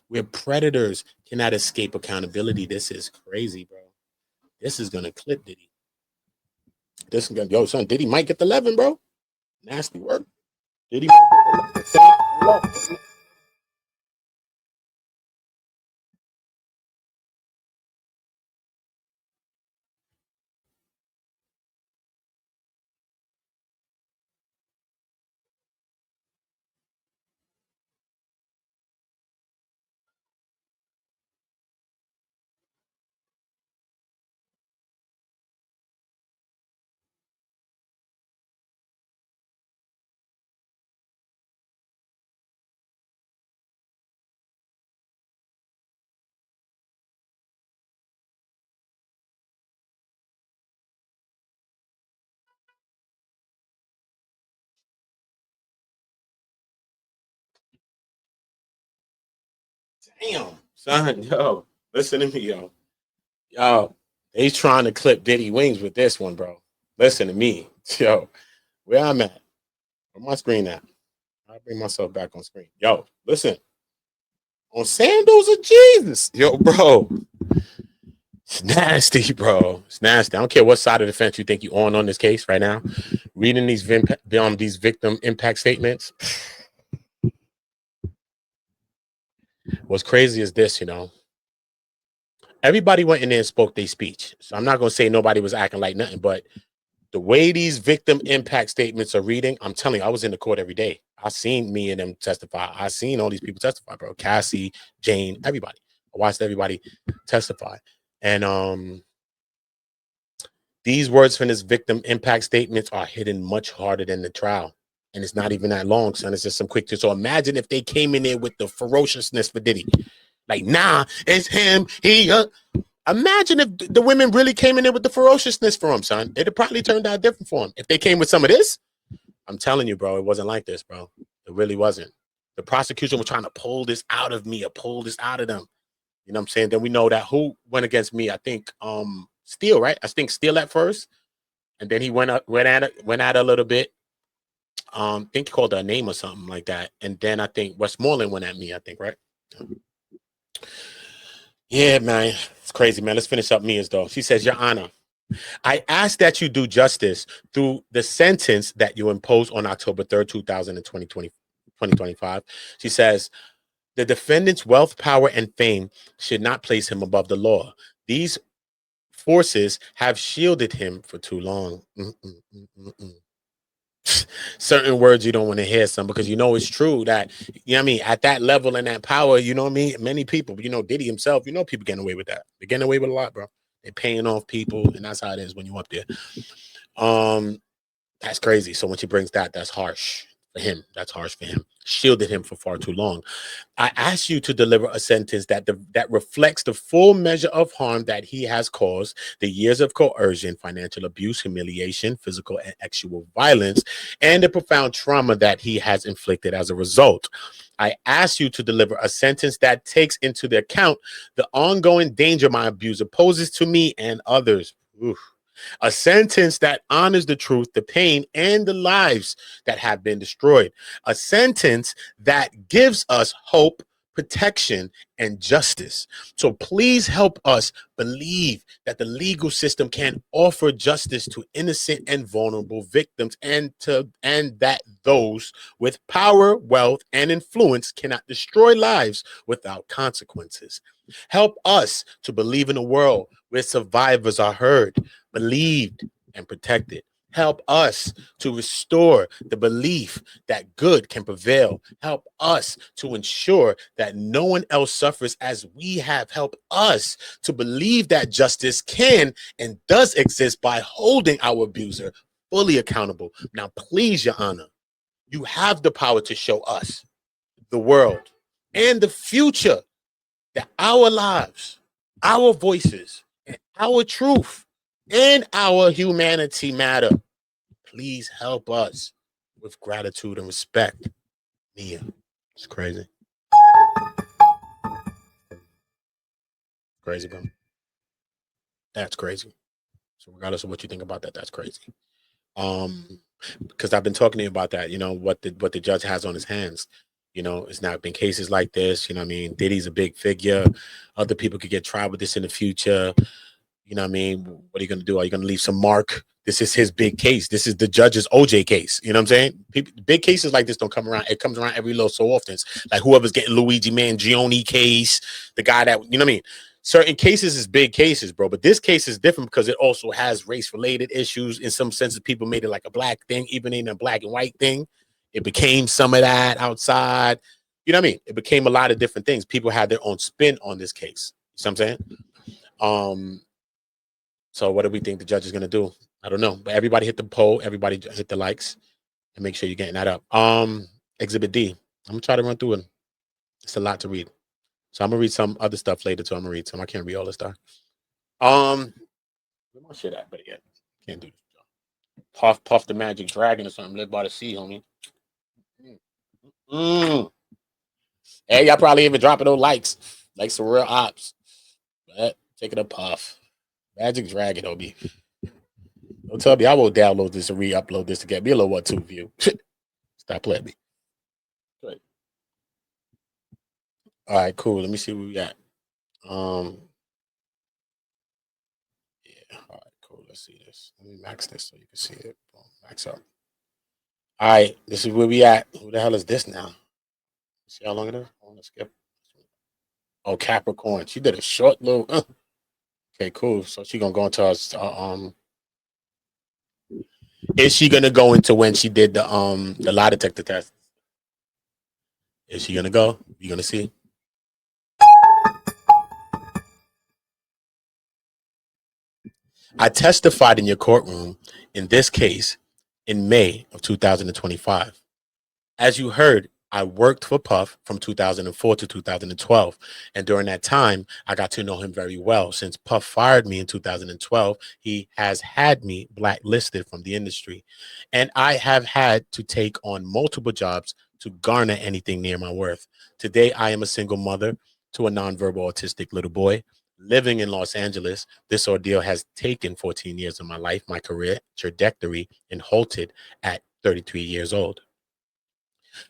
We're predators, cannot escape accountability. This is crazy, bro. This is gonna clip Diddy. This is gonna, yo, son, Diddy might get the 11, bro. Nasty work. Diddy. Damn, son, yo, listen to me, yo. Yo, he's trying to clip Diddy wings with this one, bro. Listen to me. Yo, where I'm at. Where my screen at? I'll bring myself back on screen. Yo, listen. On sandals of Jesus. Yo, bro. It's nasty, bro. It's nasty. I don't care what side of the fence you think you're on this case right now. Reading these victim impact statements. What's crazy is this, you know. Everybody went in there and spoke their speech. So I'm not going to say nobody was acting like nothing, but the way these victim impact statements are reading, I'm telling you, I was in the court every day. I seen me and them testify. I seen all these people testify, bro. Cassie, Jane, everybody. I watched everybody testify. And these words from this victim impact statements are hitting much harder than the trial. And it's not even that long, son. It's just some quick. So imagine if they came in there with the ferociousness for Diddy. Like, nah, it's him. Imagine if the women really came in there with the ferociousness for him, son. It'd probably turned out different for him. If they came with some of this, I'm telling you, bro, it wasn't like this, bro. It really wasn't. The prosecution was trying to pull this out of me or pull this out of them. You know what I'm saying? Then we know that who went against me. I think Steele, right? I think Steele at first. And then he went at it a little bit. I think he called her a name or something like that. And then I think Westmoreland went at me, I think, right? Yeah, man. It's crazy, man. Let's finish up Mia's, though. She says, Your Honor, I ask that you do justice through the sentence that you imposed on October 3rd, 2025. She says, the defendant's wealth, power, and fame should not place him above the law. These forces have shielded him for too long. Certain words you don't want to hear, some, because you know it's true that, you know what I mean, at that level and that power, you know what I mean, many people, you know, Diddy himself, you know, people getting away with that. They're getting away with a lot, bro. They're paying off people, and that's how it is when you up there. That's crazy. So when she brings that, that's harsh for him. That's harsh for him. Shielded him for far too long. I ask you to deliver a sentence that reflects the full measure of harm that he has caused, the years of coercion, financial abuse, humiliation, physical and sexual violence, and the profound trauma that he has inflicted as a result. I ask you to deliver a sentence that takes into the account the ongoing danger my abuser poses to me and others. Oof. A sentence that honors the truth, the pain, and the lives that have been destroyed. A sentence that gives us hope, protection, and justice. So please help us believe that the legal system can offer justice to innocent and vulnerable victims, and that those with power, wealth, and influence cannot destroy lives without consequences. Help us to believe in a world where survivors are heard, believed, and protected. Help us to restore the belief that good can prevail. Help us to ensure that no one else suffers as we have. Help us to believe that justice can and does exist by holding our abuser fully accountable. Now, please, Your Honor, you have the power to show us, the world, and the future that our lives, our voices, and our truth, and our humanity matter. Please help us with gratitude and respect. Mia, it's crazy. Crazy, bro. That's crazy. So regardless of what you think about that, that's crazy. Because I've been talking to you about that, you know, what the judge has on his hands. You know, it's not been cases like this. You know what I mean? Diddy's a big figure. Other people could get tried with this in the future. You know what I mean? What are you going to do? Are you going to leave some mark? This is his big case. This is the judge's OJ case. You know what I'm saying? People, big cases like this don't come around. It comes around every little so often. It's like whoever's getting Luigi Mangione case, the guy that, you know what I mean? Certain cases is big cases, bro. But this case is different because it also has race-related issues. In some senses, people made it like a black thing, even in a black and white thing. It became some of that outside. You know what I mean? It became a lot of different things. People had their own spin on this case. You know what I'm saying? So what do we think the judge is gonna do? I don't know. But everybody hit the poll, everybody hit the likes, and make sure you're getting that up. Exhibit D. I'm gonna try to run through it. It's a lot to read. So I'm gonna read some other stuff later too. I'm gonna read some. I can't read all this stuff. Where my shit at? But yeah, can't do this. Puff the magic dragon or something lived by the sea, homie. Hey, y'all probably even dropping those likes, like some real ops. But take it a puff. Magic dragon, homie. Don't tell me I won't download this and re-upload this to get me a little 1-2 view. Stop playing me. Good. All right, cool. Let me see what we got. Yeah. All right, cool. Let's see this. Let me max this so you can see it. Boom, max up. All right, this is where we at. Who the hell is this now? See how long it is? I want to skip. Oh, Capricorn. She did a short little. Okay, cool. So she gonna go into us. Is she gonna go into when she did the lie detector test? Is she gonna go? You gonna see? I testified in your courtroom in this case in May of 2025. As you heard, I worked for Puff from 2004 to 2012. And during that time, I got to know him very well. Since Puff fired me in 2012, he has had me blacklisted from the industry. And I have had to take on multiple jobs to garner anything near my worth. Today, I am a single mother to a nonverbal autistic little boy living in Los Angeles. This ordeal has taken 14 years of my life, my career trajectory, and halted at 33 years old.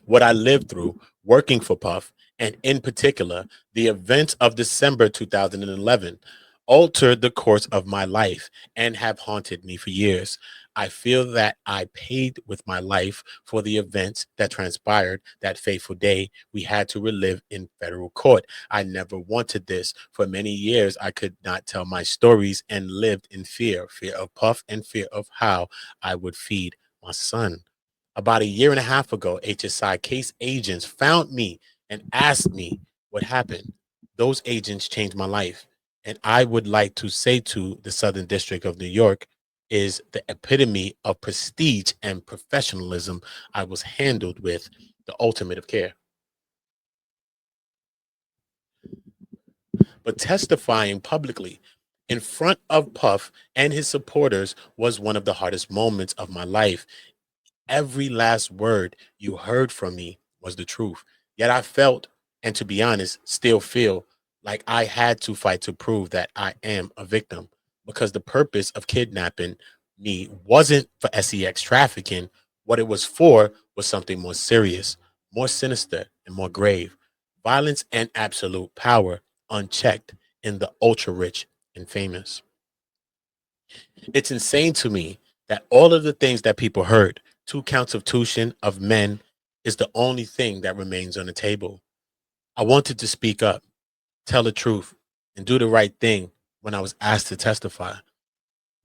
What I lived through working for Puff, and in particular, the events of December 2011, altered the course of my life and have haunted me for years. I feel that I paid with my life for the events that transpired that fateful day we had to relive in federal court. I never wanted this. For many years, I could not tell my stories and lived in fear of Puff and fear of how I would feed my son. About a year and a half ago, HSI case agents found me and asked me what happened. Those agents changed my life. And I would like to say to the Southern District of New York is the epitome of prestige and professionalism. I was handled with the ultimate of care. But testifying publicly in front of Puff and his supporters was one of the hardest moments of my life. Every last word you heard from me was the truth. Yet I felt, and to be honest, still feel like I had to fight to prove that I am a victim because the purpose of kidnapping me wasn't for sex trafficking. What it was for was something more serious, more sinister, and more grave. Violence and absolute power unchecked in the ultra rich and famous. It's insane to me that all of the things that people heard, 2 counts of tuition of men, is the only thing that remains on the table. I wanted to speak up, tell the truth, and do the right thing when I was asked to testify.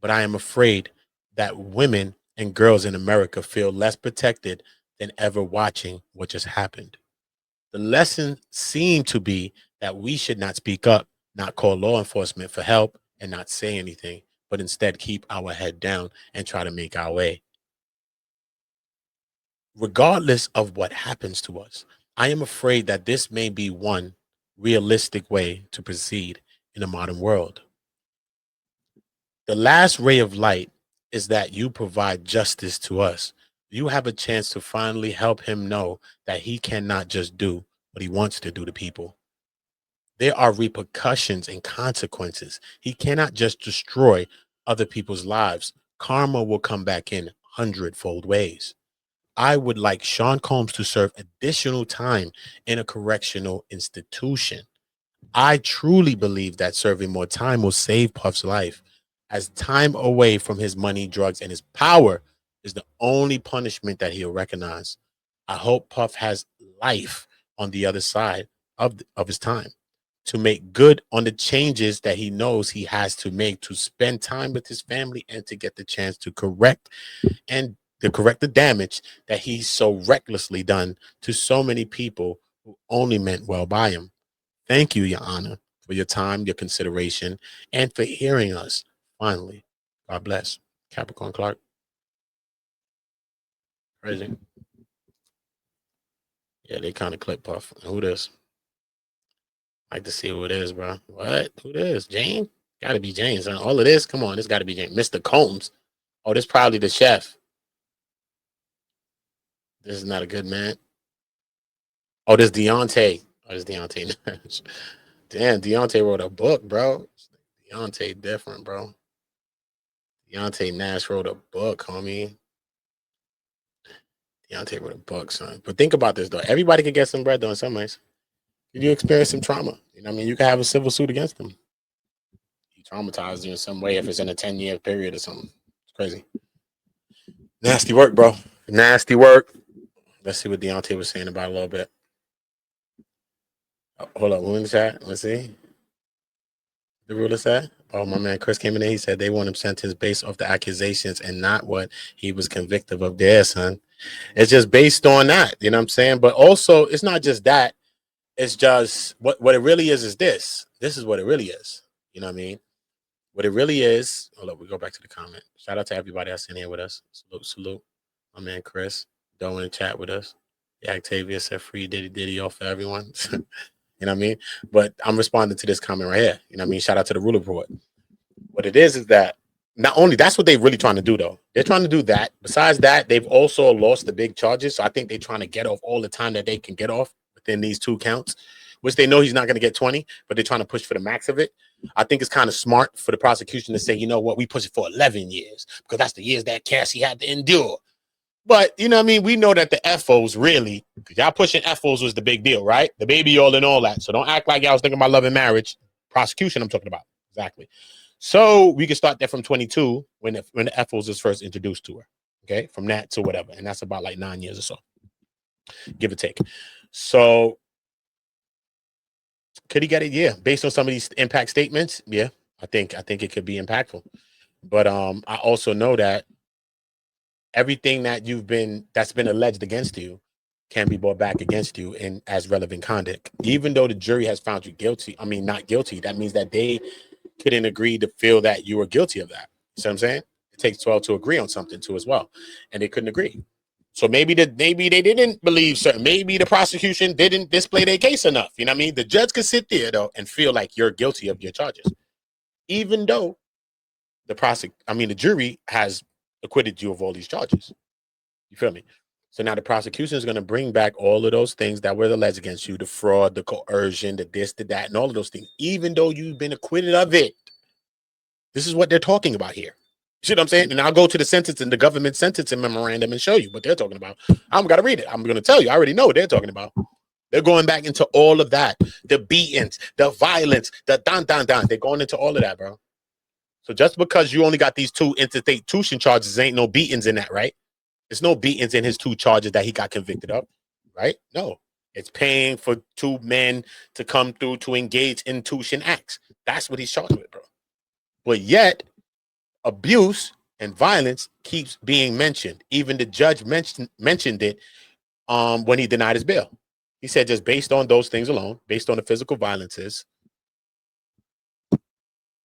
But I am afraid that women and girls in America feel less protected than ever watching what just happened. The lesson seemed to be that we should not speak up, not call law enforcement for help, and not say anything, but instead keep our head down and try to make our way. Regardless of what happens to us, I am afraid that this may be one realistic way to proceed in a modern world. The last ray of light is that you provide justice to us. You have a chance to finally help him know that he cannot just do what he wants to do to people. There are repercussions and consequences. He cannot just destroy other people's lives. Karma will come back in hundredfold ways. I would like Sean Combs to serve additional time in a correctional institution. I truly believe that serving more time will save Puff's life, as time away from his money, drugs, and his power is the only punishment that he'll recognize. I hope Puff has life on the other side of his time to make good on the changes that he knows he has to make, to spend time with his family and to get the chance to correct the damage that he's so recklessly done to so many people who only meant well by him. Thank you, Your Honor, for your time, your consideration, and for hearing us. Finally, God bless. Capricorn Clark. Crazy. Yeah, they kind of clip Puff. Who this? Like to see who it is, bro. What? Who this? Jane? Gotta be Jane, son. All of this? Come on, this gotta be Jane. Mr. Combs. Oh, this probably the chef. This is not a good man. Oh, this Deontay. Oh, this Deontay Nash. Damn, Deontay wrote a book, bro. Deontay different, bro. Deontay Nash wrote a book, homie. Deontay wrote a book, son. But think about this, though. Everybody can get some bread, though, in some ways. If you experience some trauma, you know what I mean? You can have a civil suit against them. He traumatized you in some way if it's in a 10-year period or something. It's crazy. Nasty work, bro. Nasty work. Let's see what Deontay was saying about it a little bit. Oh, hold up. Who in the chat? Let's see. The ruler said, oh, my man Chris came in there. He said they want him sentenced based off the accusations and not what he was convicted of there, son. It's just based on that. You know what I'm saying? But also, it's not just that. It's just what it really is this. This is what it really is. You know what I mean? What it really is. Hold up. We go back to the comment. Shout out to everybody that's in here with us. Salute. My man Chris. Doe in the chat with us. Yeah, Octavia said free Diddy off for everyone. You know what I mean? But I'm responding to this comment right here. You know what I mean? Shout out to the ruler report. What it is that not only that's what they're really trying to do, though. They're trying to do that. Besides that, they've also lost the big charges. So I think they're trying to get off all the time that they can get off within these 2 counts, which they know he's not going to get 20, but they're trying to push for the max of it. I think it's kind of smart for the prosecution to say, you know what, we push it for 11 years because that's the years that Cassie had to endure. But, you know what I mean? We know that the FOs really, y'all pushing FOs was the big deal, right? The baby all and all that. So don't act like y'all was thinking about love and marriage. Prosecution, I'm talking about. Exactly. So we can start that from 22 when the FOs is first introduced to her. Okay. From that to whatever. And that's about like 9 years or so. Give or take. So could he get it? Yeah. Based on some of these impact statements. Yeah. I think it could be impactful. But I also know that everything that's been alleged against you can be brought back against you in as relevant conduct. Even though the jury has found you guilty, I mean not guilty, that means that they couldn't agree to feel that you were guilty of that. You see what I'm saying? It takes 12 to agree on something too as well. And they couldn't agree. So maybe they didn't believe certain. Maybe the prosecution didn't display their case enough. You know what I mean? The judge could sit there though and feel like you're guilty of your charges, even though the jury has acquitted you of all these charges. You feel me? So now the prosecution is going to bring back all of those things that were alleged against you, the fraud, the coercion, the this, the that, and all of those things, even though you've been acquitted of it. This is what they're talking about here. You see what I'm saying? And I'll go to the sentence and the government sentencing memorandum and show you what they're talking about. I'm going to read it. I'm going to tell you. I already know what they're talking about. They're going back into all of that. The beatings, the violence, the dan. They're going into all of that, bro. So just because you only got these 2 institution charges, ain't no beatings in that, right? There's no beatings in his 2 charges that he got convicted of, right? No. It's paying for 2 men to come through to engage in tuition acts. That's what he's charged with, bro. But yet, abuse and violence keeps being mentioned. Even the judge mentioned it when he denied his bail. He said just based on those things alone, based on the physical violences,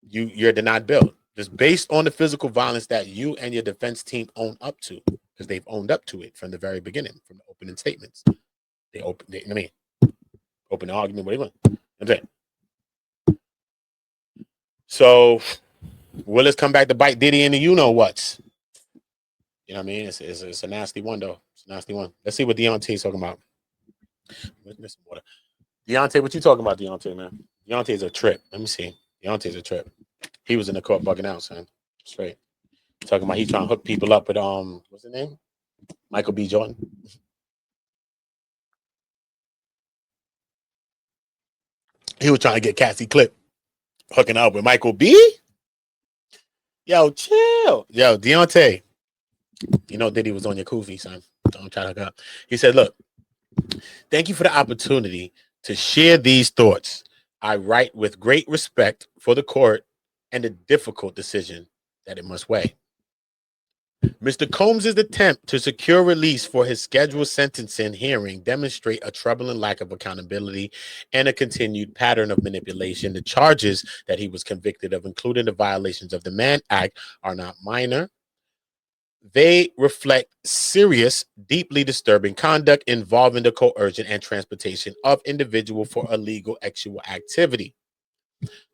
you're denied bail. Just based on the physical violence that you and your defense team own up to, because they've owned up to it from the very beginning, from the opening statements. Open the argument, whatever. I'm saying. So will this come back to bite Diddy and the you-know-whats? You know what I mean? It's a nasty one, though. It's a nasty one. Let's see what Deontay's talking about. Deontay, what you talking about, Deontay, man? Deontay's a trip. Let me see. Deontay's a trip. He was in the court bugging out, son. Straight. Talking about he trying to hook people up with what's his name? Michael B. Jordan. He was trying to get Cassie clipped, hooking up with Michael B. Yo, chill. Yo, Deontay. You know Diddy was on your kufi, son. Don't try to hook up. He said, look, thank you for the opportunity to share these thoughts. I write with great respect for the court and the difficult decision that it must weigh. Mr. Combs' attempt to secure release for his scheduled sentencing hearing demonstrate a troubling lack of accountability and a continued pattern of manipulation. The charges that he was convicted of, including the violations of the Mann Act, are not minor. They reflect serious, deeply disturbing conduct involving the coercion and transportation of individual for illegal sexual activity.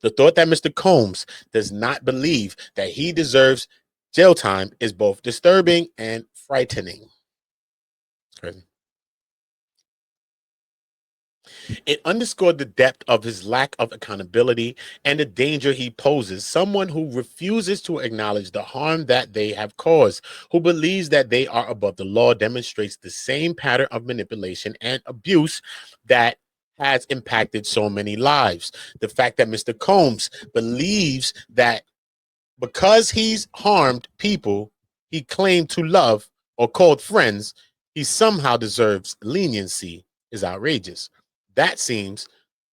The thought that Mr. Combs does not believe that he deserves jail time is both disturbing and frightening. Crazy. It underscored the depth of his lack of accountability and the danger he poses. Someone who refuses to acknowledge the harm that they have caused, who believes that they are above the law, demonstrates the same pattern of manipulation and abuse that has impacted so many lives. The fact that Mr. Combs believes that because he's harmed people he claimed to love or called friends, he somehow deserves leniency is outrageous. That seems,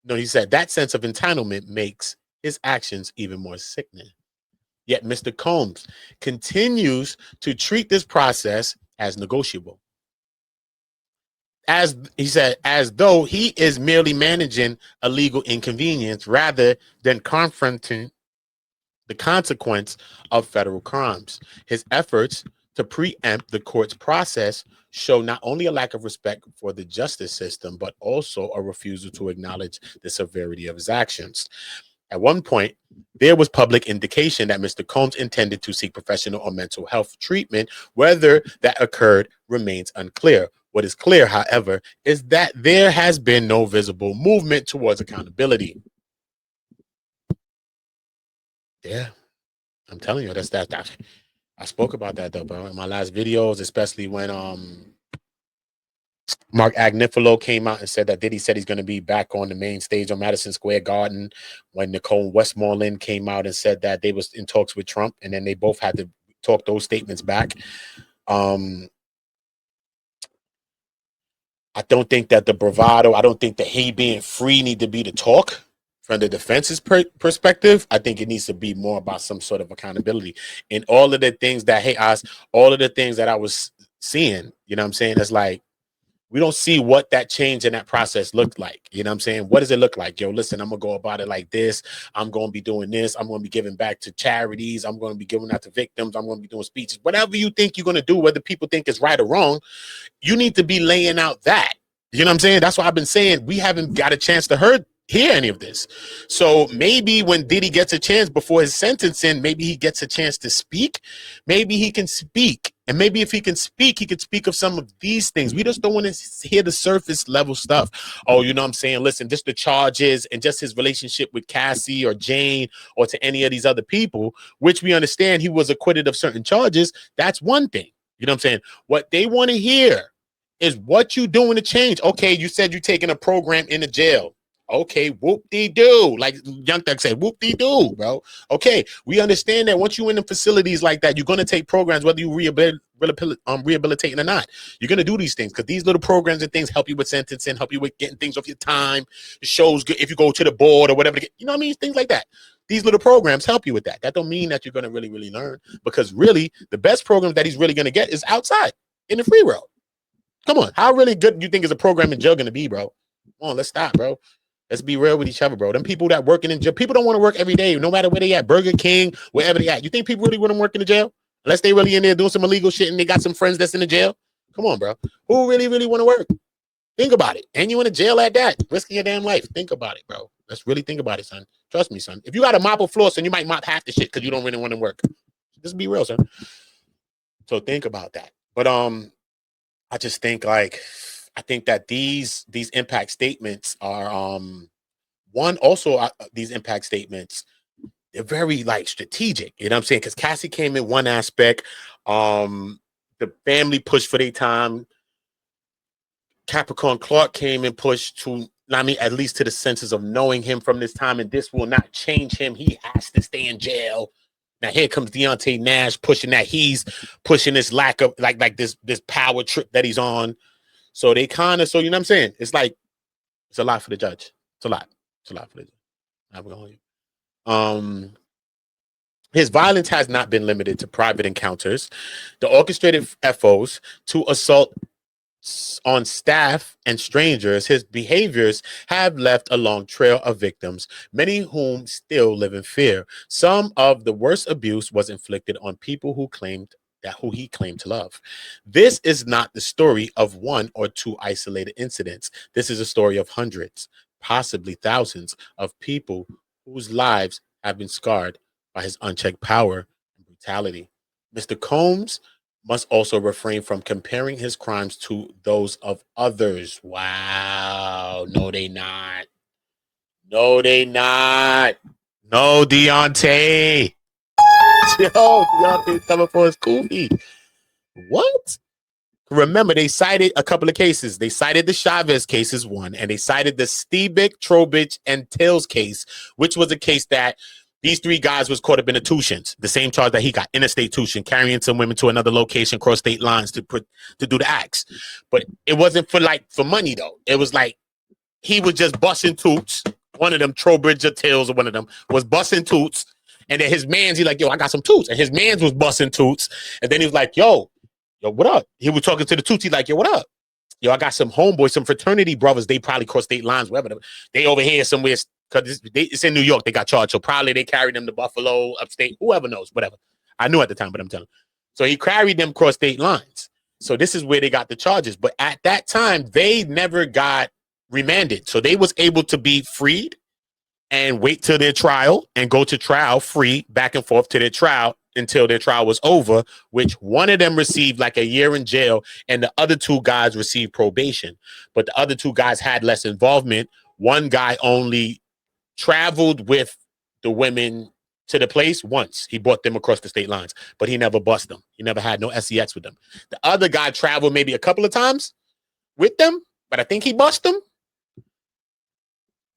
no, he said that sense of entitlement makes his actions even more sickening. Yet Mr. Combs continues to treat this process as negotiable. As he said, as though he is merely managing a legal inconvenience rather than confronting the consequence of federal crimes. His efforts to preempt the court's process show not only a lack of respect for the justice system, but also a refusal to acknowledge the severity of his actions. At one point, there was public indication that Mr. Combs intended to seek professional or mental health treatment. Whether that occurred remains unclear. What is clear, however, is that there has been no visible movement towards accountability. Yeah, I'm telling you, that's that. I spoke about that though, bro, in my last videos, especially when Mark Agnifilo came out and said that Diddy said he's going to be back on the main stage on Madison Square Garden. When Nicole Westmoreland came out and said that they was in talks with Trump, and then they both had to talk those statements back. I don't think that the bravado, I don't think that he being free need to be the talk from the defense's perspective. I think it needs to be more about some sort of accountability. And all of the things that, hey, all of the things that I was seeing, you know what I'm saying? It's like, we don't see what that change in that process looked like. You know what I'm saying? What does it look like? Yo, listen, I'm going to go about it like this. I'm going to be doing this. I'm going to be giving back to charities. I'm going to be giving out to victims. I'm going to be doing speeches. Whatever you think you're going to do, whether people think it's right or wrong, you need to be laying out that. You know what I'm saying? That's why I've been saying we haven't got a chance to hear any of this. So maybe when Diddy gets a chance before his sentencing, maybe he gets a chance to speak. Maybe he can speak. And maybe if he can speak, he could speak of some of these things. We just don't want to hear the surface level stuff. Oh, you know what I'm saying? Listen, just the charges and just his relationship with Cassie or Jane or to any of these other people, which we understand he was acquitted of certain charges. That's one thing. You know what I'm saying? What they want to hear is what you doing to change. Okay, you said you're taking a program in the jail. Okay, whoop-de-doo. Like Young Thug said, whoop-de-doo, bro. Okay, we understand that once you're in the facilities like that, you're going to take programs, whether you rehabilitating or not. You're going to do these things because these little programs and things help you with sentencing, help you with getting things off your time. It shows good if you go to the board or whatever. You know what I mean? Things like that. These little programs help you with that. That don't mean that you're going to really, really learn, because really the best program that he's really going to get is outside in the free world. Come on. How really good do you think is a program in jail going to be, bro? Come on, let's stop, bro. Let's be real with each other, bro. Them people that working in jail, people don't want to work every day, no matter where they at, Burger King, wherever they at. You think people really want to work in the jail? Unless they really in there doing some illegal shit and they got some friends that's in the jail? Come on, bro. Who really, really want to work? Think about it. And you in a jail at that, risking your damn life. Think about it, bro. Let's really think about it, son. Trust me, son. If you got to mop a floor, son, you might mop half the shit because you don't really want to work. Just be real, son. So think about that. But I just think I think that these impact statements are one also these impact statements, they're very like strategic, you know what I'm saying? Because Cassie came in one aspect, The family pushed for their time. Capricorn Clark came and pushed to, I mean, at least to the senses of knowing him from this time, and this will not change him. He has to stay in jail. Now here comes Deontay Nash pushing that he's pushing this lack of like this power trip that he's on. So they kind of, so you know what I'm saying? It's like it's a lot for the judge. It's a lot. It's a lot for the judge. His violence has not been limited to private encounters. The orchestrated FOs to assault on staff and strangers, his behaviors have left a long trail of victims, many whom still live in fear. Some of the worst abuse was inflicted on people who he claimed to love. This is not the story of one or two isolated incidents. This is a story of hundreds, possibly thousands of people whose lives have been scarred by his unchecked power and brutality. Mr. Combs must also refrain from comparing his crimes to those of others. Wow. No, they not. No, they not. No, Deontay. Yo, Deontay's coming for his goofy. What? Remember, they cited a couple of cases. They cited the Chavez case as one, and they cited the Stebic, Trowbridge, and Tills case, which was a case that these three guys was caught up in a tuitions, the same charge that he got, interstate tuition, carrying some women to another location, cross state lines to do the acts. But it wasn't for money though. It was like he was just busting toots. One of them, Trowbridge or Tills, or one of them was busting toots, and then his man's, he like, yo, I got some toots, and his man's was busting toots, and then he was like, yo, what up? He was talking to the toots. He like, yo, what up? Yo, I got some homeboys, some fraternity brothers. They probably cross state lines, wherever. They over here somewhere. Because it's in New York, they got charged. So probably they carried them to Buffalo, upstate, whoever knows, whatever. I knew at the time, but I'm telling you. So he carried them across state lines. So this is where they got the charges. But at that time, they never got remanded. So they was able to be freed and wait till their trial and go to trial free, back and forth to their trial until their trial was over, which one of them received like a year in jail and the other two guys received probation. But the other two guys had less involvement. One guy only traveled with the women to the place once. He brought them across the state lines, but he never bust them. He never had no sex with them. The other guy traveled maybe a couple of times with them, but I think he bust them.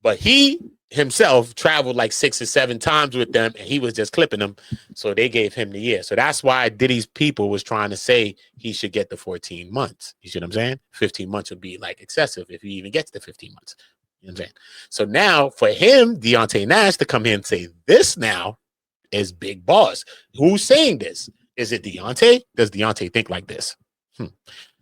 But he himself traveled like 6 or 7 times with them, and he was just clipping them. So they gave him the year. So that's why Diddy's people was trying to say he should get the 14 months. You see what I'm saying? 15 months would be like excessive if he even gets the 15 months. You know what I'm saying? So now for him, Deontay Nash, to come here and say this now is big boss. Who's saying this? Is it Deontay? Does Deontay think like this?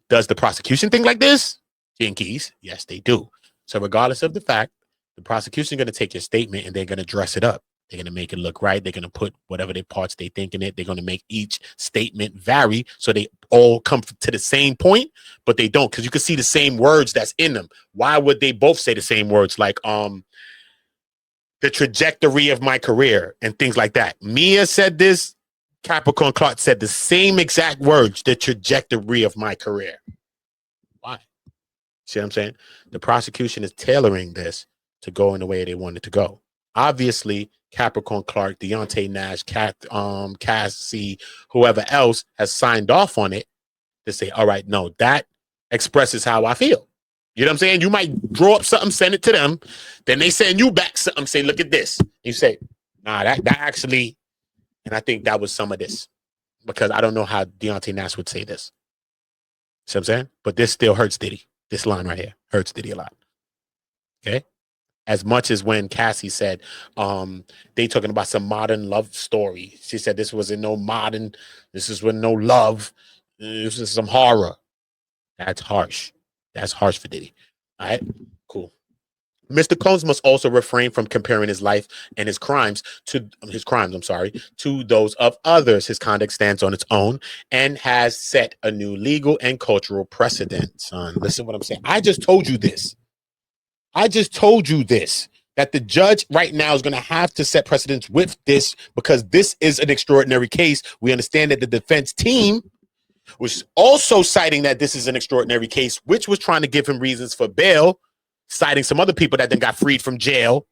Does the prosecution think like this? Jinkies, yes, they do. So regardless of the fact, the prosecution is going to take your statement and they're going to dress it up. They're going to make it look right. They're going to put whatever their parts they think in it. They're going to make each statement vary so they all come to the same point, but they don't, because you can see the same words that's in them. Why would they both say the same words? Like the trajectory of my career and things like that. Mia said this. Capricorn Clark said the same exact words, the trajectory of my career. Why? See what I'm saying? The prosecution is tailoring this to go in the way they want it to go. Obviously, Capricorn Clark, Deontay Nash, Cassie, whoever else has signed off on it to say, all right, no, that expresses how I feel. You know what I'm saying? You might draw up something, send it to them. Then they send you back something, say, look at this. You say, nah, that actually, and I think that was some of this, because I don't know how Deontay Nash would say this. See what I'm saying? But this still hurts Diddy. This line right here hurts Diddy a lot. Okay? As much as when Cassie said, they talking about some modern love story. She said this wasn't no modern, this is with no love. This is some horror. That's harsh. That's harsh for Diddy. All right, cool. Mr. Combs must also refrain from comparing his life and his crimes, to those of others. His conduct stands on its own and has set a new legal and cultural precedent. Son, listen to what I'm saying. I just told you this. That the judge right now is going to have to set precedents with this, because this is an extraordinary case. We understand that the defense team was also citing that this is an extraordinary case, which was trying to give him reasons for bail, citing some other people that then got freed from jail.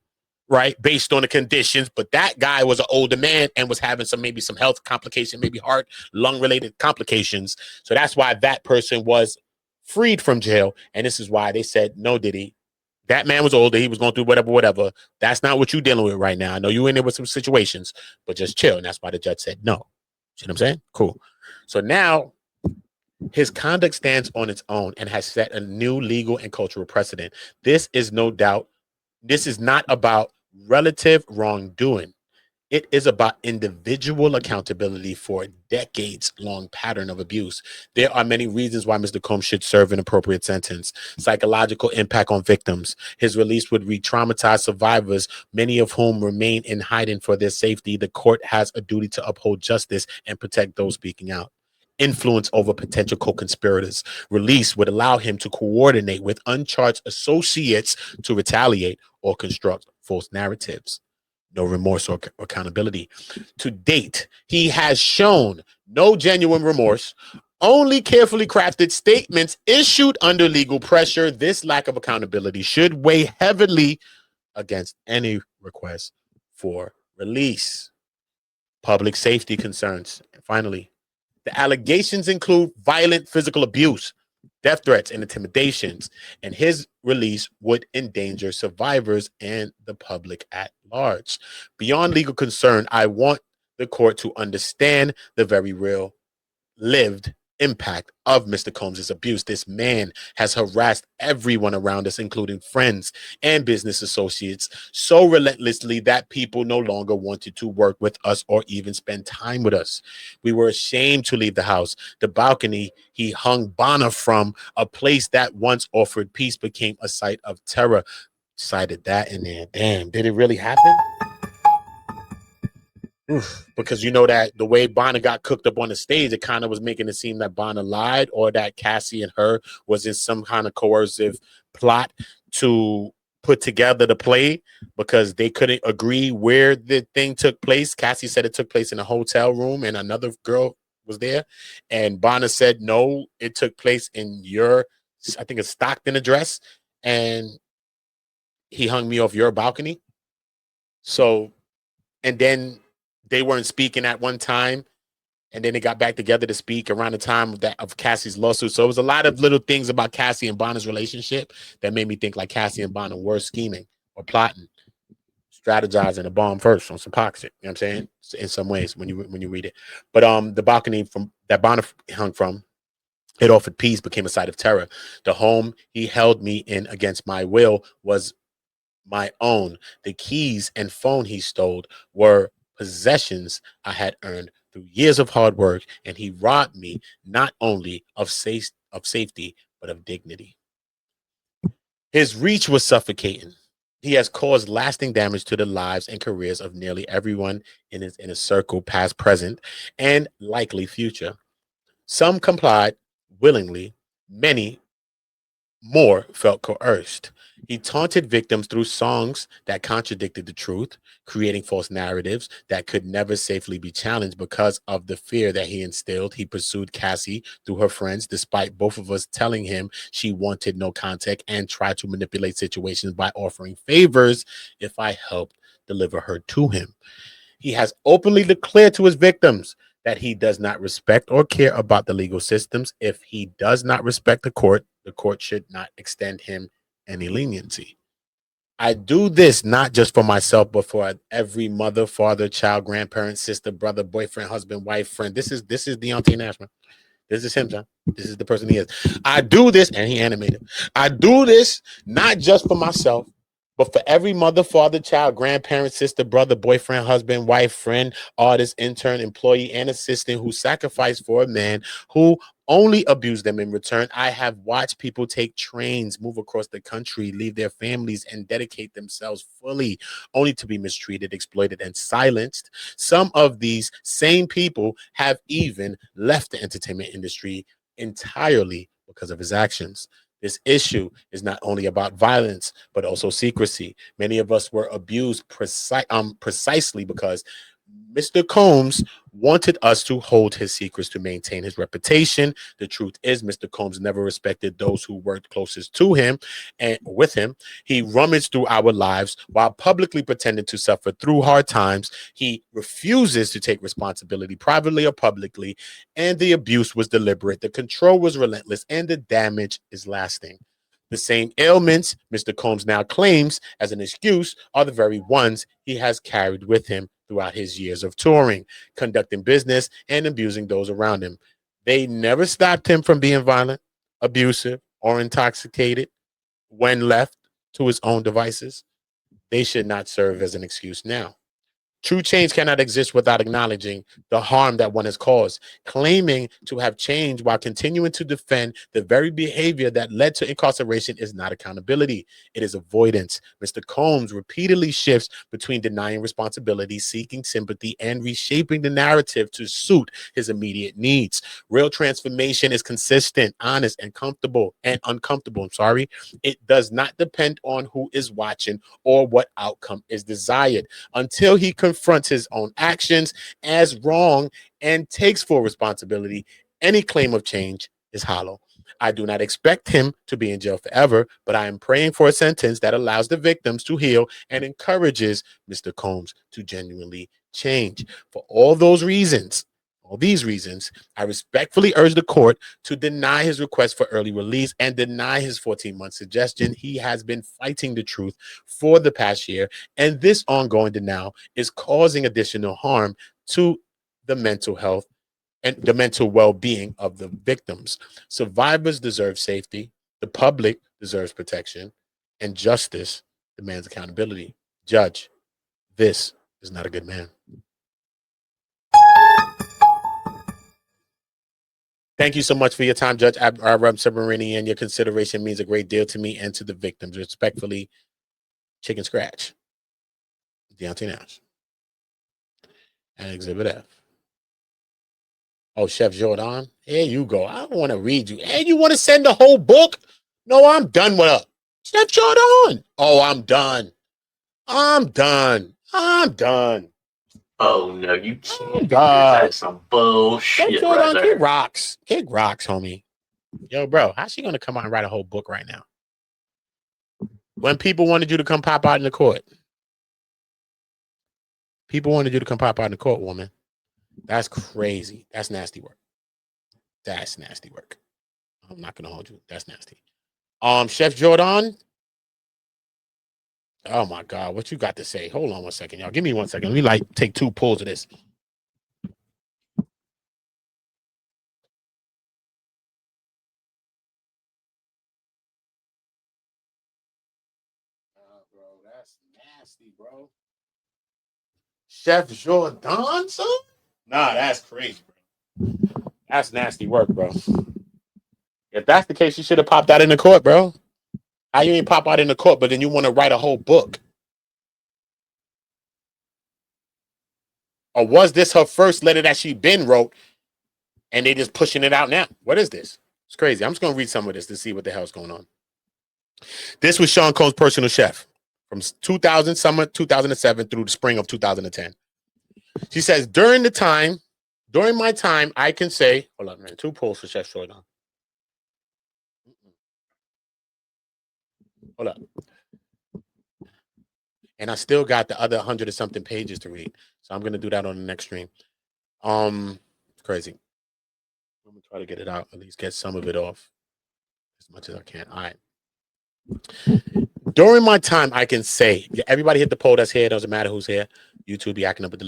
right, based on the conditions. But that guy was an older man and was having maybe some health complication, maybe heart, lung related complications. So that's why that person was freed from jail. And this is why they said, no, Diddy. That man was older. He was going through whatever. That's not what you're dealing with right now. I know you in there with some situations, but just chill. And that's why the judge said no. See what I'm saying? Cool. So now his conduct stands on its own and has set a new legal and cultural precedent. This is no doubt, this is not about relative wrongdoing. It is about individual accountability for a decades-long pattern of abuse. There are many reasons why Mr. Combs should serve an appropriate sentence. Psychological impact on victims. His release would re-traumatize survivors, many of whom remain in hiding for their safety. The court has a duty to uphold justice and protect those speaking out. Influence over potential co-conspirators. Release would allow him to coordinate with uncharged associates to retaliate or construct false narratives. No remorse or accountability. To date, he has shown no genuine remorse, only carefully crafted statements issued under legal pressure. This lack of accountability should weigh heavily against any request for release. Public safety concerns. And finally, the allegations include violent physical abuse, death threats, and intimidations, and his release would endanger survivors and the public at large. Beyond legal concern, I want the court to understand the very real lived impact of Mr. Combs' abuse. This man has harassed everyone around us, including friends and business associates, so relentlessly that people no longer wanted to work with us or even spend time with us. We were ashamed to leave the house. The balcony he hung Bonner from, a place that once offered peace, became a site of terror. Cited that in there. Damn, did it really happen? Oof, because you know that the way Bonner got cooked up on the stage, it kind of was making it seem that Bonner lied or that Cassie and her was in some kind of coercive plot to put together the play because they couldn't agree where the thing took place. Cassie said it took place in a hotel room and another girl was there. And Bonner said, no, it took place in your, I think it's Stockton address. And he hung me off your balcony. So, and then they weren't speaking at one time, and then they got back together to speak around the time of Cassie's lawsuit. So it was a lot of little things about Cassie and Bonner's relationship that made me think like Cassie and Bonner were scheming or plotting, strategizing a bomb first on some pocket. You know what I'm saying? In some ways when you read it. But the balcony from that Bonner hung from, it offered peace, became a site of terror. The home he held me in against my will was my own. The keys and phone he stole were possessions I had earned through years of hard work, and he robbed me not only of safety, but of dignity. His reach was suffocating. He has caused lasting damage to the lives and careers of nearly everyone in his inner circle, past, present, and likely future. Some complied willingly, many more felt coerced. He taunted victims through songs that contradicted the truth, creating false narratives that could never safely be challenged because of the fear that he instilled. He pursued Cassie through her friends, despite both of us telling him she wanted no contact, and tried to manipulate situations by offering favors if I helped deliver her to him. He has openly declared to his victims that he does not respect or care about the legal systems. If he does not respect the court should not extend him any leniency. I do this not just for myself, but for every mother, father, child, grandparent, sister, brother, boyfriend, husband, wife, friend. This is Deontay Nash, man. This is him, John. This is the person he is. I do this, and he animated. I do this not just for myself, but for every mother, father, child, grandparent, sister, brother, boyfriend, husband, wife, friend, artist, intern, employee, and assistant who sacrificed for a man who only abused them in return. I have watched people take trains, move across the country, leave their families, and dedicate themselves fully, only to be mistreated, exploited, and silenced. Some of these same people have even left the entertainment industry entirely because of his actions. This issue is not only about violence, but also secrecy. Many of us were abused precisely because Mr. Combs wanted us to hold his secrets to maintain his reputation. The truth is, Mr. Combs never respected those who worked closest to him and with him. He rummaged through our lives while publicly pretending to suffer through hard times. He refuses to take responsibility privately or publicly, and the abuse was deliberate. The control was relentless, and the damage is lasting. The same ailments Mr. Combs now claims as an excuse are the very ones he has carried with him throughout his years of touring, conducting business, and abusing those around him. They never stopped him from being violent, abusive, or intoxicated when left to his own devices. They should not serve as an excuse now. True change cannot exist without acknowledging the harm that one has caused. Claiming to have changed while continuing to defend the very behavior that led to incarceration is not accountability. It is avoidance. Mr. Combs repeatedly shifts between denying responsibility, seeking sympathy, and reshaping the narrative to suit his immediate needs. Real transformation is consistent, honest, and comfortable and uncomfortable. It does not depend on who is watching or what outcome is desired. Until he confronts his own actions as wrong and takes full responsibility, any claim of change is hollow. I do not expect him to be in jail forever, but I am praying for a sentence that allows the victims to heal and encourages Mr. Combs to genuinely change. For all these reasons, I respectfully urge the court to deny his request for early release and deny his 14-month suggestion. He has been fighting the truth for the past year, and this ongoing denial is causing additional harm to the mental health and the mental well-being of the victims. Survivors deserve safety. The public deserves protection, and justice demands accountability. Judge, this is not a good man. Thank you so much for your time, Judge Abraham Submarini, and your consideration means a great deal to me and to the victims. Respectfully, Chicken Scratch, Deontay Nash, and Exhibit F. Oh, Chef Jourdan, here you go. I don't want to read you. Hey, you want to send the whole book? No, I'm done with her. Chef Jourdan. Oh, I'm done. I'm done. Oh no, you can't. That's some bullshit right there. Kid rocks. Kid rocks, homie. Yo, bro, how's she gonna come out and write a whole book right now? When people wanted you to come pop out in the court. People wanted you to come pop out in the court, woman. That's crazy. That's nasty work. That's nasty work. I'm not gonna hold you. That's nasty. Chef Jourdan. Oh my God, what you got to say? Hold on 1 second, y'all. Give me 1 second. Let me take 2 pulls of this. Bro, that's nasty, bro. Chef Jourdan, son? Nah, that's crazy, bro. That's nasty work, bro. If that's the case, you should have popped out in the court, bro. How you ain't pop out in the court, but then you want to write a whole book? Or was this her first letter that she been wrote and they just pushing it out now? What is this? It's crazy. I'm just going to read some of this to see what the hell's going on. This was Sean Combs' personal chef from summer 2007 through the spring of 2010. She says, during my time, I can say, hold on, man, 2 pulls for Chef Jourdan. Hold up. And I still got the other 100 or something pages to read. So I'm going to do that on the next stream. It's crazy. I'm going to try to get it out, at least get some of it off as much as I can. All right. During my time, I can say, everybody hit the poll that's here. It doesn't matter who's here. YouTube be acting up with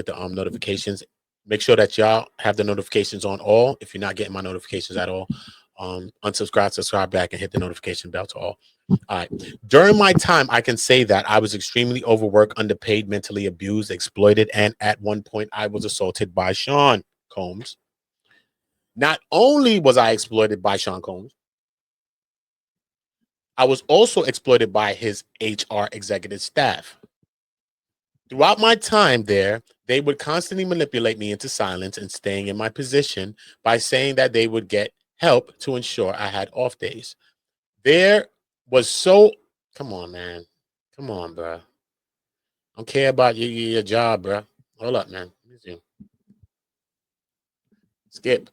the notifications. Make sure that y'all have the notifications on all. If you're not getting my notifications at all, unsubscribe, subscribe back, and hit the notification bell to all. All right. During my time, I can say that I was extremely overworked, underpaid, mentally abused, exploited, and at one point I was assaulted by Sean Combs. Not only was I exploited by Sean Combs, I was also exploited by his HR executive staff. Throughout my time there, they would constantly manipulate me into silence and staying in my position by saying that they would get help to ensure I had off days. There was come on, man. Come on, bro. I don't care about your job, bro. Hold up, man. Let me see. Skip.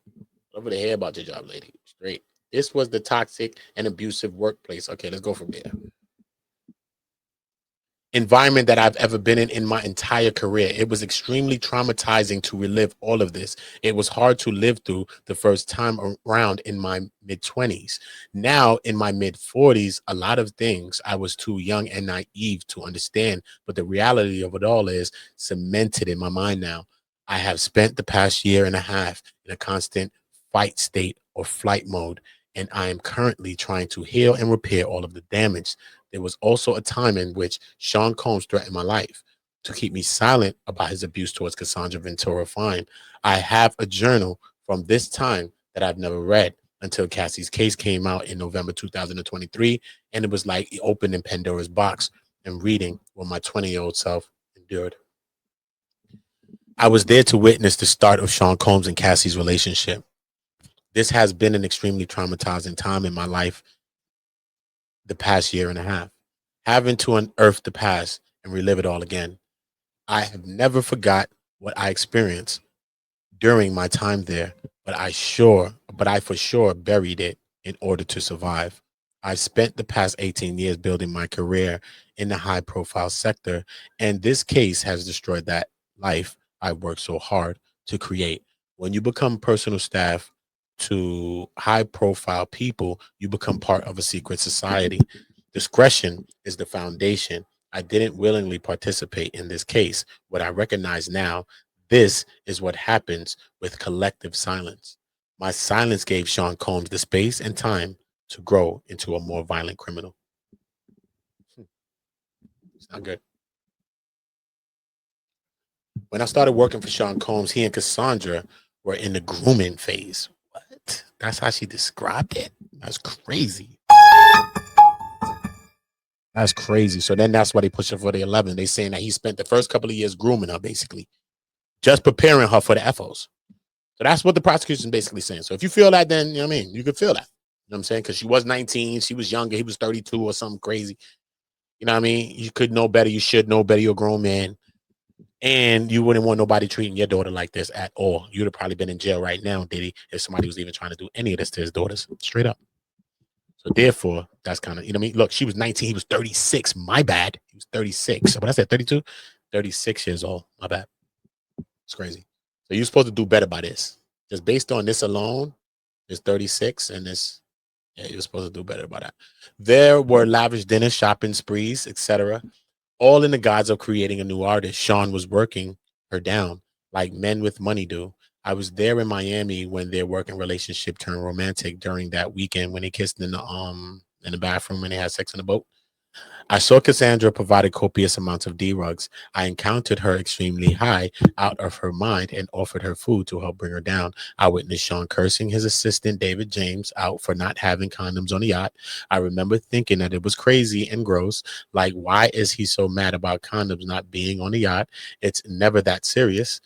Over the head about your job, lady. Straight. This was the toxic and abusive workplace. Okay, let's go from there. Environment that I've ever been in my entire career. It was extremely traumatizing to relive all of this. It was hard to live through the first time around in my mid 20s. Now in my mid 40s, a lot of things I was too young and naive to understand, but the reality of it all is cemented in my mind now. I have spent the past year and a half in a constant fight state or flight mode, and I am currently trying to heal and repair all of the damage. There was also a time in which Sean Combs threatened my life to keep me silent about his abuse towards Cassandra Ventura Fine. I have a journal from this time that I've never read until Cassie's case came out in November 2023. And it was like opening Pandora's box and reading what my 20-year-old self endured. I was there to witness the start of Sean Combs and Cassie's relationship. This has been an extremely traumatizing time in my life the past year and a half, having to unearth the past and relive it all again. I have never forgot what I experienced during my time there, but I for sure buried it in order to survive. I spent the past 18 years building my career in the high profile sector, and this case has destroyed that life I worked so hard to create. When you become personal staff to high profile people, you become part of a secret society. Discretion is the foundation. I didn't willingly participate in this case. What I recognize now, this is what happens with collective silence. My silence gave Sean Combs the space and time to grow into a more violent criminal. It's not good. When I started working for Sean Combs, he and Cassandra were in the grooming phase. What? That's how she described it? That's crazy. That's crazy. So then that's why they pushed her for the 11. They saying that he spent the first couple of years grooming her, basically, just preparing her for the FOs. So that's what the prosecution basically saying. So if you feel that, then you know what I mean, you could feel that. You know what I'm saying? Because she was 19, she was younger, he was 32 or something crazy. You know what I mean? You could know better, you should know better, you're a grown man. And you wouldn't want nobody treating your daughter like this at all. You'd have probably been in jail right now, Diddy, if somebody was even trying to do any of this to his daughters. Straight up. So therefore, that's kind of, you know what I mean? Look, she was 19, he was 36. My bad. He was 36. So when I said 32, 36 years old. My bad. It's crazy. So you're supposed to do better by this. Just based on this alone, it's 36, and this, yeah, you're supposed to do better by that. There were lavish dinners, shopping sprees, etc., all in the guise of creating a new artist. Sean was working her down like men with money do. I was there in Miami when their working relationship turned romantic during that weekend when they kissed in the bathroom and they had sex in the boat. I saw Cassandra provided copious amounts of D-rugs. I encountered her extremely high, out of her mind, and offered her food to help bring her down. I witnessed Sean cursing his assistant, David James, out for not having condoms on the yacht. I remember thinking that it was crazy and gross. Like, why is he so mad about condoms not being on the yacht? It's never that serious.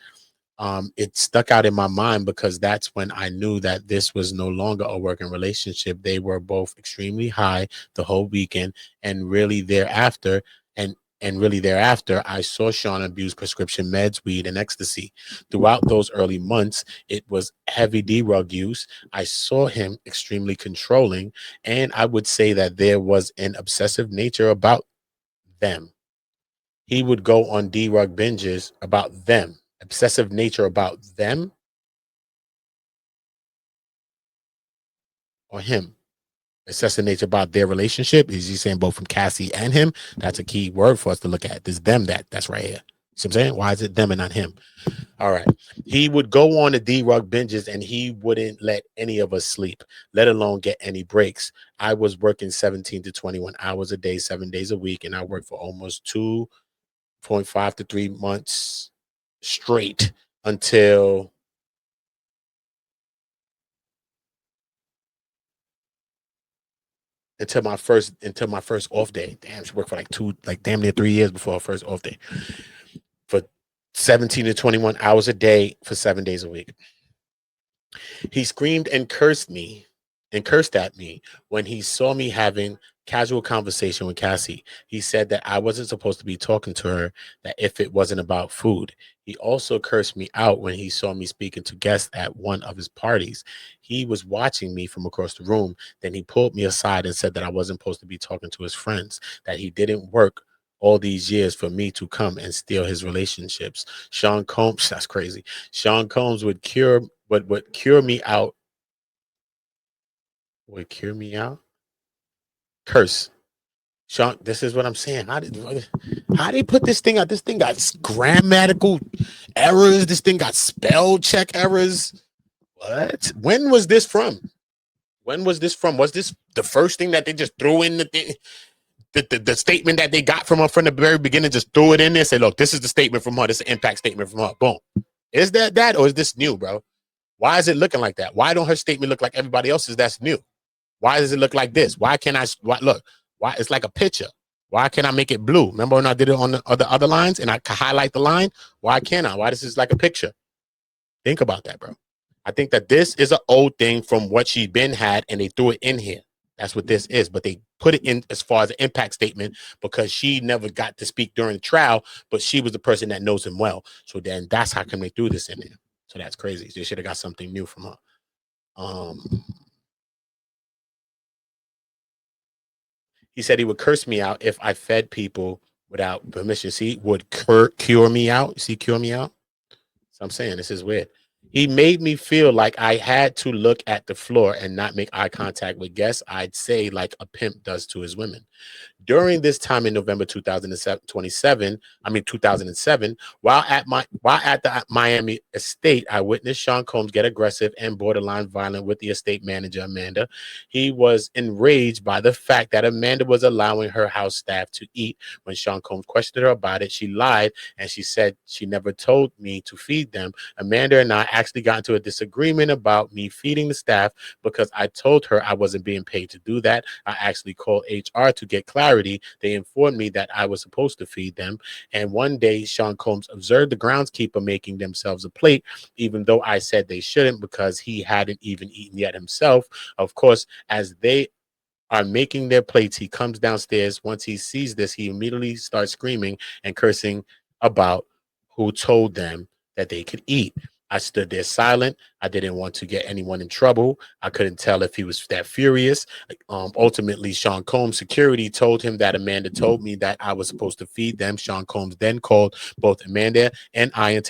It stuck out in my mind because that's when I knew that this was no longer a working relationship. They were both extremely high the whole weekend, and really thereafter, and really thereafter, I saw Sean abuse prescription meds, weed, and ecstasy. Throughout those early months, it was heavy D-rug use. I saw him extremely controlling, and I would say that there was an obsessive nature about them. He would go on D-rug binges about them. Obsessive nature about them or him. Obsessive nature about their relationship. Is he saying both from Cassie and him? That's a key word for us to look at. This them that's right here. See what I'm saying? Why is it them and not him? All right. He would go on the D-rug binges and he wouldn't let any of us sleep, let alone get any breaks. I was working 17 to 21 hours a day, 7 days a week, and I worked for almost 2.5 to 3 months straight until until my first off day. Damn, she worked for like damn near 3 years before her first off day. For 17 to 21 hours a day for 7 days a week. He screamed and cursed at me when he saw me having Casual conversation with Cassie. He said that I wasn't supposed to be talking to her, that if it wasn't about food. He also cursed me out when he saw me speaking to guests at one of his parties. He was watching me from across the room. Then he pulled me aside and said that I wasn't supposed to be talking to his friends, that he didn't work all these years for me to come and steal his relationships. Sean Combs, that's crazy. Sean Combs would cure me out. Would cure me out? Curse. Sean, this is what I'm saying. How they put this thing out? This thing got grammatical errors. This thing got spell check errors. What? When was this from? When was this from? Was this the first thing that they just threw in the thing? The statement that they got from her from the very beginning, just threw it in there, say, look, this is the statement from her. This is an impact statement from her. Boom. Is that or is this new, bro? Why is it looking like that? Why don't her statement look like everybody else's that's new? Why does it look like this? Why can't I look? Why it's like a picture? Why can't I make it blue? Remember when I did it on the other lines and I highlight the line? Why can't I? Why this is like a picture? Think about that, bro. I think that this is an old thing from what she been had, and they threw it in here. That's what this is. But they put it in as far as an impact statement because she never got to speak during the trial, but she was the person that knows him well. So then that's how come they threw this in there. So that's crazy. They should have got something new from her. He said he would curse me out if I fed people without permission. See, would cure me out. See, cure me out. So I'm saying this is weird. He made me feel like I had to look at the floor and not make eye contact with guests. I'd say like a pimp does to his women. During this time in November 2007, while at the Miami estate, I witnessed Sean Combs get aggressive and borderline violent with the estate manager, Amanda. He was enraged by the fact that Amanda was allowing her house staff to eat. When Sean Combs questioned her about it, she lied and she said she never told me to feed them. Amanda and I actually got into a disagreement about me feeding the staff because I told her I wasn't being paid to do that. I actually called HR to get clarity. They informed me that I was supposed to feed them. And one day, Sean Combs observed the groundskeeper making themselves a plate, even though I said they shouldn't because he hadn't even eaten yet himself. Of course, as they are making their plates, he comes downstairs. Once he sees this, he immediately starts screaming and cursing about who told them that they could eat. I stood there silent. I didn't want to get anyone in trouble. I couldn't tell if he was that furious. Ultimately, Sean Combs' security told him that Amanda told me that I was supposed to feed them. Sean Combs then called both Amanda and I into